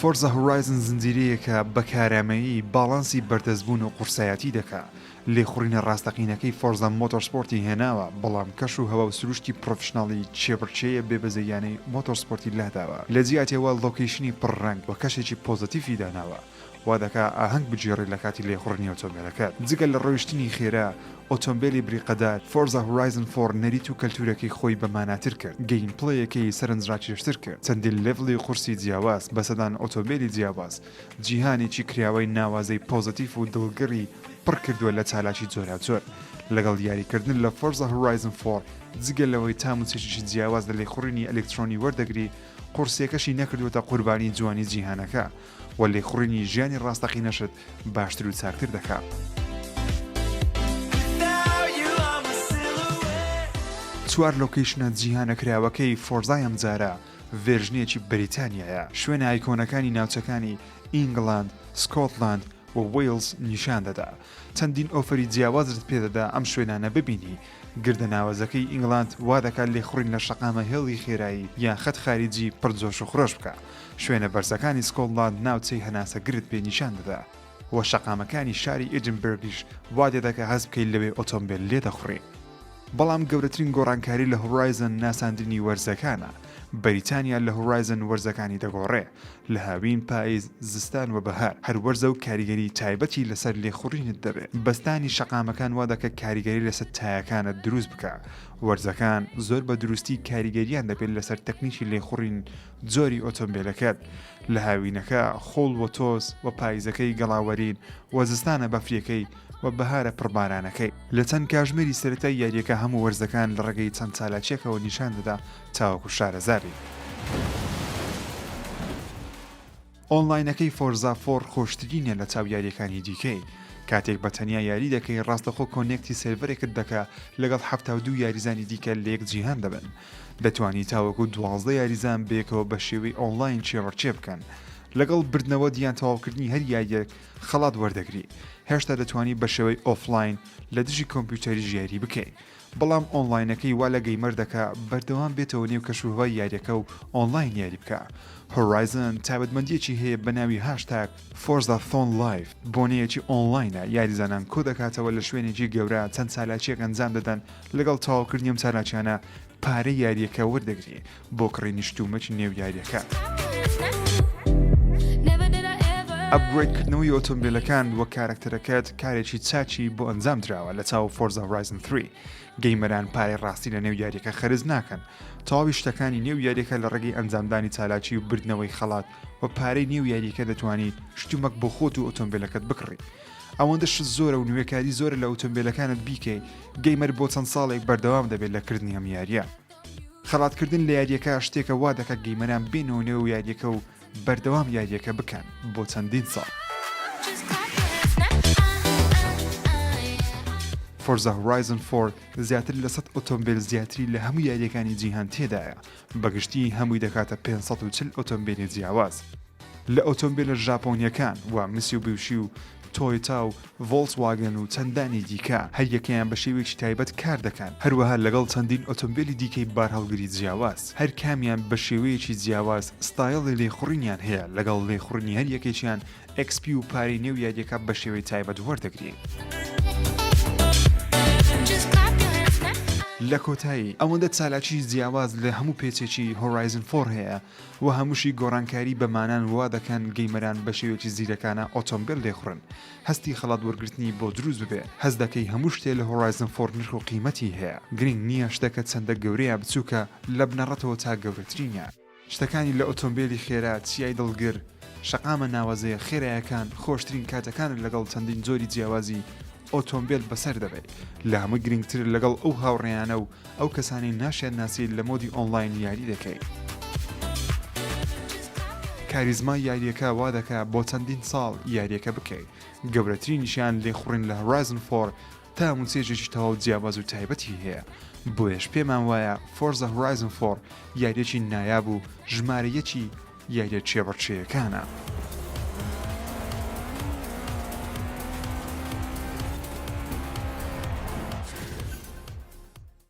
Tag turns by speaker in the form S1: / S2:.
S1: Forza Horizon زنجیرەیەکە بە کارامەیی باڵانسی بەردەستبوون و قورسایەتی دەکات. لێخوڕینە ڕاستەقینەکەی فۆرزا مۆتۆرسپۆرتی هێناوە، بەڵام کەش و هەوا و سروشتی پرۆفشناڵی چێبرچەیە بێبەزەیانەی مۆتۆرسپۆرتی لاداوە. لە جیاتێوە لۆکیشنی پڕڕەنگ و کەشێکی پۆزتیفی داناوە، وا دەکات ئاهەنگ بگێڕی لە کاتی لێخوڕنی ئۆتۆمبیلەکەت. جگە لە ڕۆیشتنی خێرا، ئۆتۆمبیلی بریقەدار فۆرزا هۆرایزن 4 نەریت و کەلتورەکەی خۆی بەماناتر کرد. گەیمپڵەیەکەی سەرنجڕاکێشتر کرد. چەندین لێڤڵی قورسی جیاواز بەسەدان ئۆتۆمبیلی جیاواز، جیهانێکی کراوەی ناوازەی پۆزتیف و دڵگەڕی پڕ کردووە لە چالاکی جۆراوجۆر. لەگەڵ یاریکردن لە فۆرزا هۆرایزن 4 جگە لەوەی تام و چێژی جیاواز لە لێخوڕینی ئەلێکترۆنی وەردەگری، قورسیەکەشی نەکردووەتە قوربانی جوانی جیهانەکە و لێخوڕینی ژیانی ڕاستەقینەشت باشتر و چاکتر دەکات. چوار لۆکیشنە جیهانەکراوەکەی فۆرزای ئەم جارە ڤێرژنێکی بەریتانیایە. شوێنە ئایکۆنەکانی ناوچەکانی ئینگڵاند، سکۆتلاند و وێلز نیشان دەدا. چەندین ئۆفەری جیاوازت پێدەدا ئەم شوێنانە ببینی. گردە ناوازەکەی ئینگڵاند وا دەکات لێخوڕین لە شەقامە هێڵی خێرایی یان خەت خارجی پڕجۆش و خڕۆش بکە. شوێنە بەرزەکانی سکۆتلاند ناوچەی هەناسەگرت پێ نیشان دەدا و شەقامەکانی شاری ئێدینبرگیش وا دەکات هەست بکەیت لەوێ ئۆتۆمبیل لێ دەخوڕی. بەڵام گەورەترین گۆڕانکاری لە هۆرایزن ناساندنی وەرزەکانە. بەریتانیا لە هۆرایزن وەرزەکانی دەگۆڕێ لە هاوین، پاییز، زستان و بەهار. هەر وەرزە و کاریگەری تایبەتی لەسەر لێخوڕینت دەبێت. بەستانی شەقامەکان وا دەکە کاریگەری لەسەر تایەکانت دروست بکە. وەرزەکان زۆر بە دروستی کاریگەریان دەبێت لەسەر تەکنیکی لێخوڕین جۆری ئۆتۆمبیلەکەت. لە هاوینەکە خۆڵ و تۆز و پاییزەکەی گەڵاوەرین و زستانە بەفریەکەی و بەهارە پڕبارانەکەی. لە چەند کاژمێری سەرەتای یاریەکە هەموو وەرزەکان لە ڕێگەی چەند چالاکیەکەوە نیشان دەدا تاوەکو شارەزابی. ئۆنلاینەکەی فۆرزا 4 خۆشترینە لە چاو یاریەکانی دیکەی. کاتێک بە تەنیا یاری دەکەی، ڕاستەخۆ کۆنێکتی سێرڤەرێکت دەکا لەگەڵ 72 یاریزانی دیکە لە یەک جیهان دەبن. دەتوانی تاوەکو 12 یاریزان بێکەوە بە شێوەی ئۆنلاین چێوەڕچێ بکەن. لەگەڵ بردنەوە دیان تەواوکردنی هەر یاریەک خەڵات وەردەگری. هێشتا دەتوانی بە شێوەی ئۆفلاین لە دژی کۆمپیوتەری ژیاری بکەیت. بەڵام ئۆنلاینەکەی وا لە گەیمەر دەکا بەردەوام بێتەوە نێو کەشوهەوای یاریەکە و ئۆنلاین یاری بکە. هۆرایزن تایبەتمەندیەکی هەیە بە ناوی هاشتاگ فۆرزاثۆن لایف. بۆنەیەکی ئۆنلاینە، یاریزانان کۆ دەکاتەوە لە شوێنێکی گەورە چەند چالاکیەک ئەنجام دەدەن. لەگەڵ تەواوکردنی ئەم چالاکیانە پارەی یاریەکە وەردەگری بۆ کڕینی شتومەکی نێو یاریەکە. ئەپگرێدکردنەوەی ئۆتۆمبیلەکان وە کارکتەرەکەت کارێکی چاچی بۆ ئەنجام درراوە لە چاو فۆرزا هۆرایزن 3. گەیمەران پارەی ڕاستی لە نێو یاریەکە خەرج ناکەن. تەواوی شتەکانی نێو یاریەکە لە ڕێگەی ئەنجامدانی چالاکی و بردنەوەی خەڵات و پارەی نێو یاریەکە دەتوانیت شتومەک بۆ خۆت و ئۆتۆمبیلەکەت بکڕی. ئەوەندەش زۆرە و نوێکاری زۆرە لە ئۆتۆمبیلەکانت بیکەی. گەیمەر بۆ چەند ساڵێک بەردەوام دەبێت لە کردنی ئەم یاریە. خەڵاتکردن لە یاریەکە شتێکە وا دەکات گەیمەران بێنەوە نێو یاریەکە و بەردەوام یاریەکە بکەن بۆ چەندین ساڵ. فۆرزا هۆرایزن 4 زیاتر لە 100 ئۆتۆمبیل زیاتری لە هەموو یاریەکانی جیهان تێدایە. بەگشتی هەمووی دەکاتە 540 ئۆتۆمبیلی جیاواز. لە ئۆتۆمبیلە ژاپۆنیەکان و میتسوبیشی و تۆیۆتا و ڤۆڵکسواگن و چەندانی دیکە هەر یەکەیان بە شێوەیەکی تایبەت کار دەکەن. هەروەها لەگەڵ چەندین ئۆتۆمبیلی دیکەی بارهەڵگری جیاواز. هەر کامیان بە شێوەیەکی جیاواز ستایڵی لێخوڕینیان هەیە. لەگەڵ لێخوڕنی هەر یەکێکیان XP و پارەی نێو یاریەکە بە شێوەی تایبەت وەردەگرین. لە کۆتایی ئەوەندە چالاکی جیاواز لە هەموو پێچێکی هۆرایزن 4 هەیە و هەمووشی گۆڕانکاری بەمانان وا دەکەن گەیمەران بە شێوەیەکی زیرەکانە ئۆتۆمبیل لێخڕن. هەستی خەڵات وەرگرتنی بۆ دروست ببێ. هەست دەکەی هەموو شتێ لە هۆرایزن 4 نرخ و قیمەتی هەیە. گرنگ نییە شتەکە چەندە گەورەیە بچووکە لە بنەڕەتەوە تا گەورەترینە. شتەکانی لە ئۆتۆمبیلی خێرا، چیای دڵگر، شەقامە ناوازەیە خێرایەکان خۆشترین کاتەکان لەگەڵ چەندین جۆری جیاوازی ئۆتۆمبیل بەسەر دەبێت. لە هەموو گرنگتر لەگەڵ ئەو هاوڕێیانە و ئەو کەسانی ناشێن ناسیت لە مۆدی ئۆنلاین یاری دەکەیت. کاریزمای یاریەکە وا دەکات بۆ چەندین ساڵ یاریەکە بکەیت. گەورەترینیشیان لێخوڕین لە هۆرایزن 4 تا هەموو چێژێکی تەواو جیاواز و تایبەتی هەیە. بۆیەش پێمان وایە فۆرزا هۆرایزن 4 یاریەکی نایاب و ژمارەیەکی یاریە چێبەڕچێیەکانە.